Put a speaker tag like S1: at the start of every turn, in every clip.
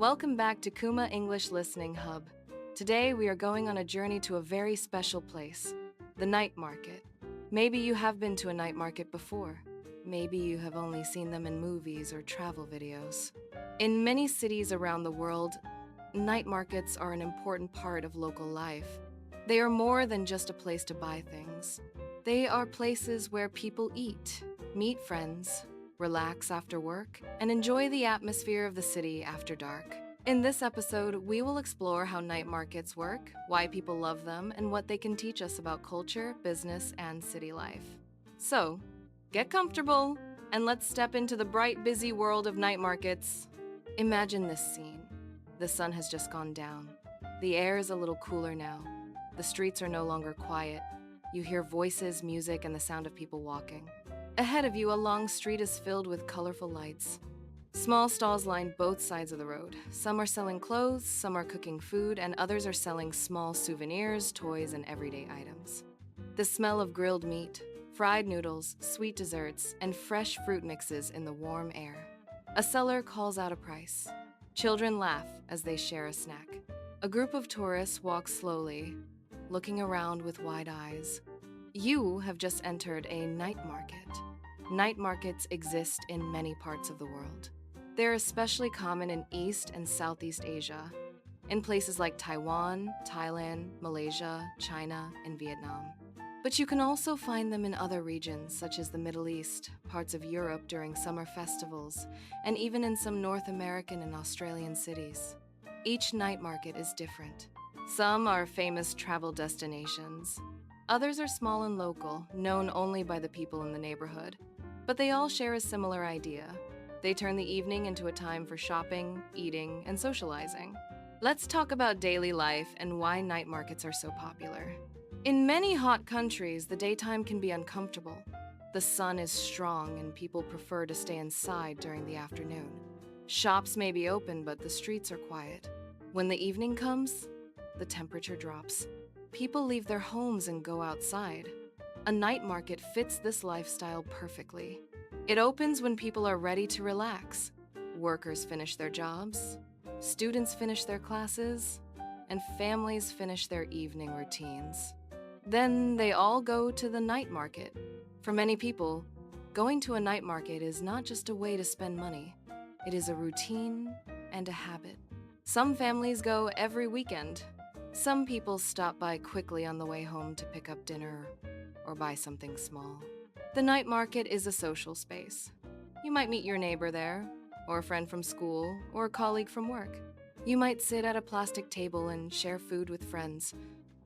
S1: Welcome back to Kuma English Listening Hub. Today we are going on a journey to a very special place, the night market. Maybe you have been to a night market before. Maybe you have only seen them in movies or travel videos. In many cities around the world, night markets are an important part of local life. They are more than just a place to buy things. They are places where people eat, meet friends, relax after work, and enjoy the atmosphere of the city after dark. In this episode, we will explore how night markets work, why people love them, and what they can teach us about culture, business, and city life. So, get comfortable, and let's step into the bright, busy world of night markets. Imagine this scene. The sun has just gone down. The air is a little cooler now. The streets are no longer quiet. You hear voices, music, and the sound of people walking. Ahead of you, a long street is filled with colorful lights. Small stalls line both sides of the road. Some are selling clothes, some are cooking food, and others are selling small souvenirs, toys, and everyday items. The smell of grilled meat, fried noodles, sweet desserts, and fresh fruit mixes in the warm air. A seller calls out a price. Children laugh as they share a snack. A group of tourists walk slowly, looking around with wide eyes. You have just entered a night market. Night markets exist in many parts of the world. They're especially common in East and Southeast Asia, in places like Taiwan, Thailand, Malaysia, China, and Vietnam. But you can also find them in other regions, such as the Middle East, parts of Europe during summer festivals, and even in some North American and Australian cities. Each night market is different. Some are famous travel destinations. Others are small and local, known only by the people in the neighborhood. But they all share a similar idea. They turn the evening into a time for shopping, eating, and socializing. Let's talk about daily life and why night markets are so popular. In many hot countries, the daytime can be uncomfortable. The sun is strong and people prefer to stay inside during the afternoon. Shops may be open, but the streets are quiet. When the evening comes, the temperature drops. People leave their homes and go outside. A night market fits this lifestyle perfectly. It opens when people are ready to relax. Workers finish their jobs, students finish their classes, and families finish their evening routines. Then they all go to the night market. For many people, going to a night market is not just a way to spend money. It is a routine and a habit. Some families go every weekend. Some people stop by quickly on the way home to pick up dinner or buy something small. The night market is a social space. You might meet your neighbor there, or a friend from school, or a colleague from work. You might sit at a plastic table and share food with friends,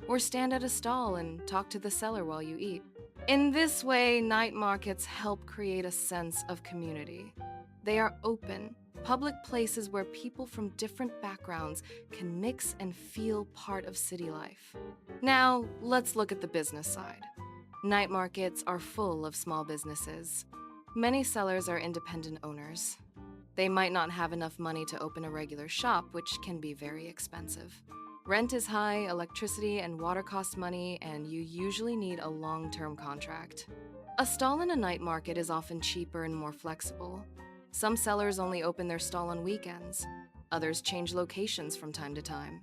S1: or stand at a stall and talk to the seller while you eat. In this way, night markets help create a sense of community. They are open, public places where people from different backgrounds can mix and feel part of city life. Now, let's look at the business side. Night markets are full of small businesses. Many sellers are independent owners. They might not have enough money to open a regular shop, which can be very expensive. Rent is high, electricity and water cost money, and you usually need a long-term contract. A stall in a night market is often cheaper and more flexible. Some sellers only open their stall on weekends. Others change locations from time to time.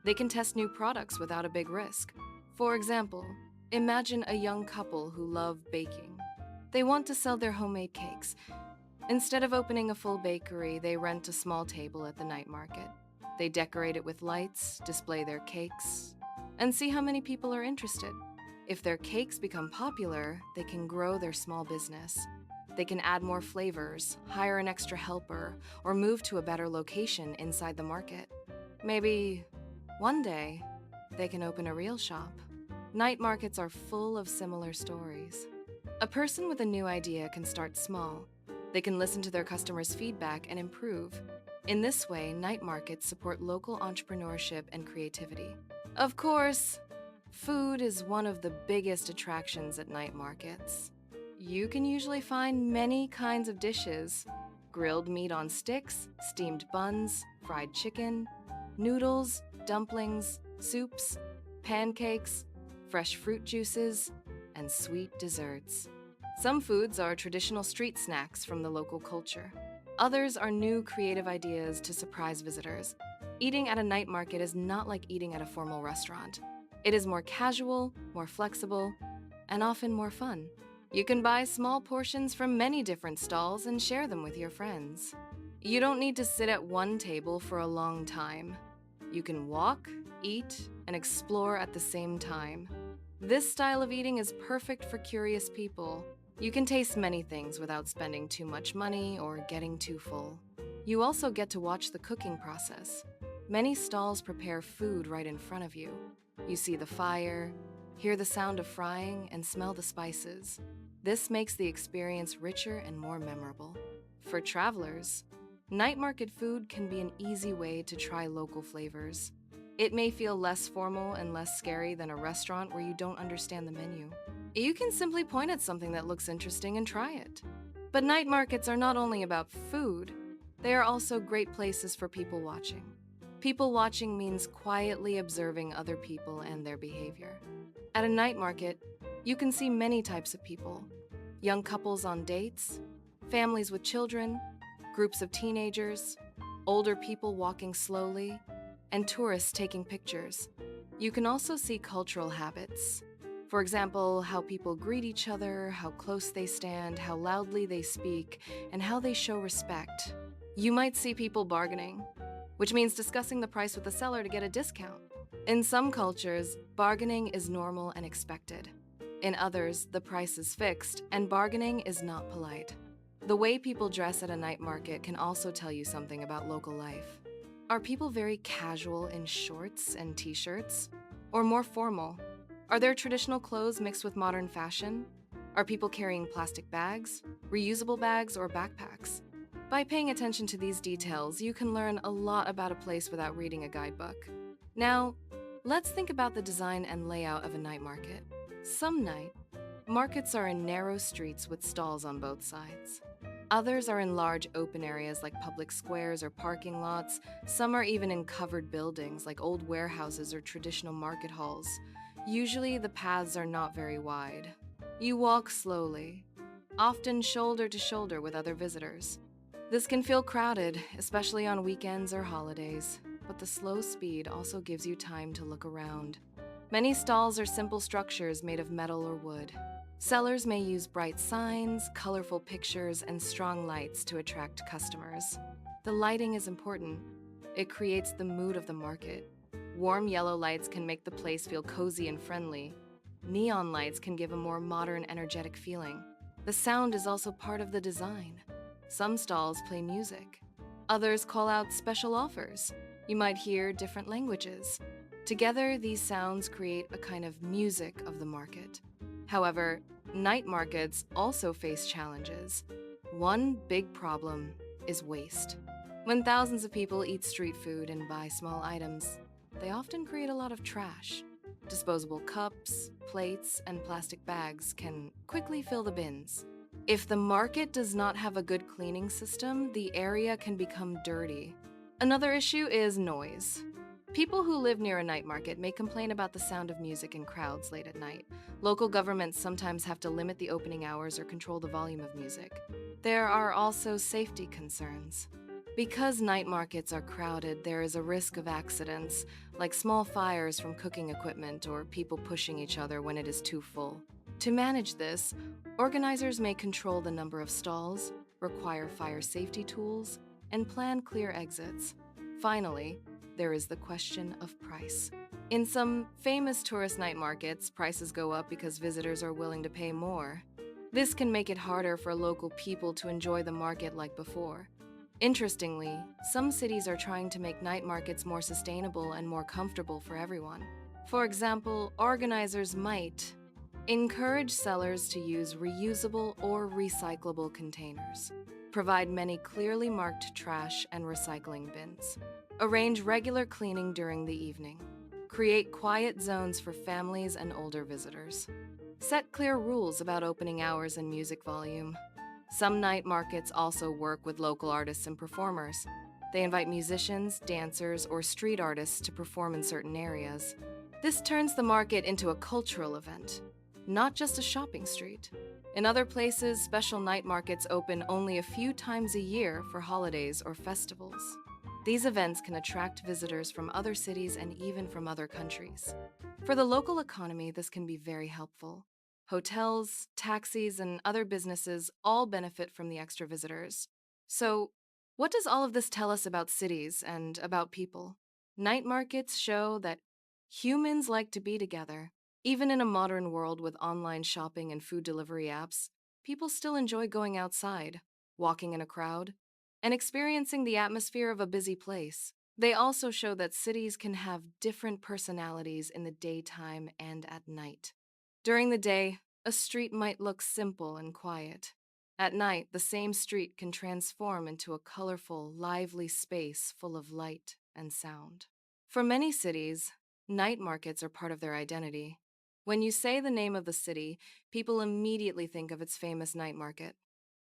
S1: They can test new products without a big risk. For example, imagine a young couple who love baking. They want to sell their homemade cakes. Instead of opening a full bakery, they rent a small table at the night market. They decorate it with lights, display their cakes, and see how many people are interested. If their cakes become popular, they can grow their small business. They can add more flavors, hire an extra helper, or move to a better location inside the market. Maybe one day, they can open a real shop. Night markets are full of similar stories. A person with a new idea can start small. They can listen to their customers' feedback and improve. In this way, night markets support local entrepreneurship and creativity. Of course, food is one of the biggest attractions at night markets. You can usually find many kinds of dishes: grilled meat on sticks, steamed buns, fried chicken, noodles, dumplings, soups, pancakes, fresh fruit juices, and sweet desserts. Some foods are traditional street snacks from the local culture. Others are new creative ideas to surprise visitors. Eating at a night market is not like eating at a formal restaurant. It is more casual, more flexible, and often more fun. You can buy small portions from many different stalls and share them with your friends. You don't need to sit at one table for a long time. You can walk, eat, and explore at the same time. This style of eating is perfect for curious people. You can taste many things without spending too much money or getting too full. You also get to watch the cooking process. Many stalls prepare food right in front of you. You see the fire, hear the sound of frying, and smell the spices. This makes the experience richer and more memorable. For travelers, night market food can be an easy way to try local flavors. It may feel less formal and less scary than a restaurant where you don't understand the menu. You can simply point at something that looks interesting and try it. But night markets are not only about food, they are also great places for people watching. People watching means quietly observing other people and their behavior. At a night market, you can see many types of people: young couples on dates, families with children, groups of teenagers, older people walking slowly, and tourists taking pictures. You can also see cultural habits. For example, how people greet each other, how close they stand, how loudly they speak, and how they show respect. You might see people bargaining, which means discussing the price with the seller to get a discount. In some cultures, bargaining is normal and expected. In others, the price is fixed, and bargaining is not polite. The way people dress at a night market can also tell you something about local life. Are people very casual in shorts and t-shirts? Or more formal? Are there traditional clothes mixed with modern fashion? Are people carrying plastic bags, reusable bags, or backpacks? By paying attention to these details, you can learn a lot about a place without reading a guidebook. Now, let's think about the design and layout of a night market. Some night markets are in narrow streets with stalls on both sides. Others are in large open areas like public squares or parking lots. Some are even in covered buildings like old warehouses or traditional market halls. Usually, the paths are not very wide. You walk slowly, often shoulder to shoulder with other visitors. This can feel crowded, especially on weekends or holidays, but the slow speed also gives you time to look around. Many stalls are simple structures made of metal or wood. Sellers may use bright signs, colorful pictures, and strong lights to attract customers. The lighting is important. It creates the mood of the market. Warm yellow lights can make the place feel cozy and friendly. Neon lights can give a more modern, energetic feeling. The sound is also part of the design. Some stalls play music. Others call out special offers. You might hear different languages. Together, these sounds create a kind of music of the market. However, night markets also face challenges. One big problem is waste. When thousands of people eat street food and buy small items, they often create a lot of trash. Disposable cups, plates, and plastic bags can quickly fill the bins. If the market does not have a good cleaning system, the area can become dirty. Another issue is noise. People who live near a night market may complain about the sound of music and crowds late at night. Local governments sometimes have to limit the opening hours or control the volume of music. There are also safety concerns. Because night markets are crowded, there is a risk of accidents, like small fires from cooking equipment or people pushing each other when it is too full. To manage this, organizers may control the number of stalls, require fire safety tools, and plan clear exits. Finally, there is the question of price. In some famous tourist night markets, prices go up because visitors are willing to pay more. This can make it harder for local people to enjoy the market like before. Interestingly, some cities are trying to make night markets more sustainable and more comfortable for everyone. For example, organizers might encourage sellers to use reusable or recyclable containers, provide many clearly marked trash and recycling bins, arrange regular cleaning during the evening, create quiet zones for families and older visitors, set clear rules about opening hours and music volume. Some night markets also work with local artists and performers. They invite musicians, dancers, or street artists to perform in certain areas. This turns the market into a cultural event. not just a shopping street. In other places, special night markets open only a few times a year for holidays or festivals. These events can attract visitors from other cities and even from other countries. For the local economy, this can be very helpful. Hotels, taxis, and other businesses all benefit from the extra visitors. So, what does all of this tell us about cities and about people? Night markets show that humans like to be together. Even in a modern world with online shopping and food delivery apps, people still enjoy going outside, walking in a crowd, and experiencing the atmosphere of a busy place. They also show that cities can have different personalities in the daytime and at night. During the day, a street might look simple and quiet. At night, the same street can transform into a colorful, lively space full of light and sound. For many cities, night markets are part of their identity. When you say the name of the city, people immediately think of its famous night market.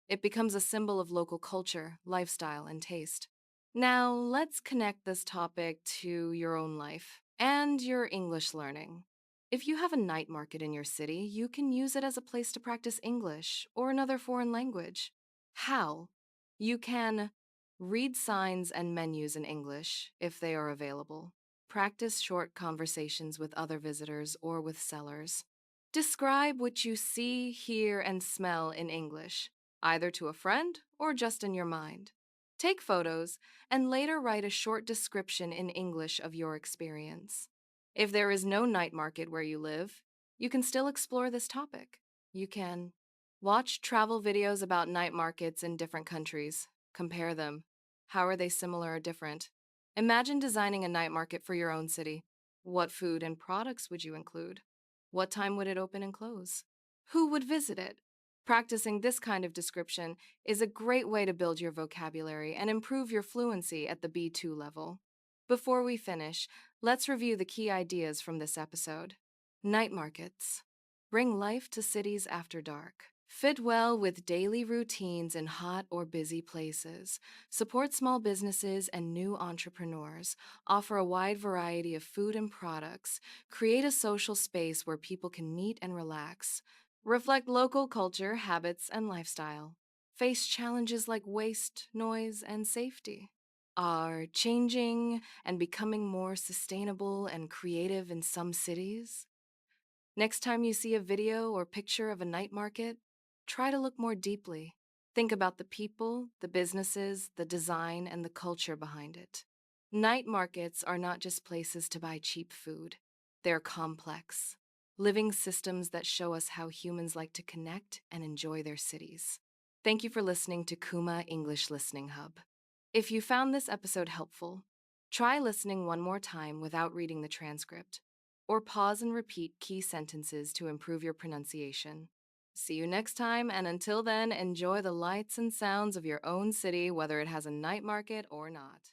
S1: It becomes a symbol of local culture, lifestyle, and taste. Now, let's connect this topic to your own life and your English learning. If you have a night market in your city, you can use it as a place to practice English or another foreign language. How? You can read signs and menus in English if they are available. Practice short conversations with other visitors or with sellers. Describe what you see, hear, and smell in English, either to a friend or just in your mind. Take photos and later write a short description in English of your experience. If there is no night market where you live, you can still explore this topic. You can watch travel videos about night markets in different countries. Compare them. How are they similar or different? Imagine designing a night market for your own city. What food and products would you include? What time would it open and close? Who would visit it? Practicing this kind of description is a great way to build your vocabulary and improve your fluency at the B2 level. Before we finish, let's review the key ideas from this episode. Night markets bring life to cities after dark. Fit well with daily routines in hot or busy places. Support small businesses and new entrepreneurs. Offer a wide variety of food and products. Create a social space where people can meet and relax. Reflect local culture, habits, and lifestyle. Face challenges like waste, noise, and safety. Are changing and becoming more sustainable and creative in some cities. Next time you see a video or picture of a night market, try to look more deeply. Think about the people, the businesses, the design, and the culture behind it. Night markets are not just places to buy cheap food. They're complex, living systems that show us how humans like to connect and enjoy their cities. Thank you for listening to Kuma English Listening Hub. If you found this episode helpful, try listening one more time without reading the transcript, or pause and repeat key sentences to improve your pronunciation. See you next time, and until then, enjoy the lights and sounds of your own city, whether it has a night market or not.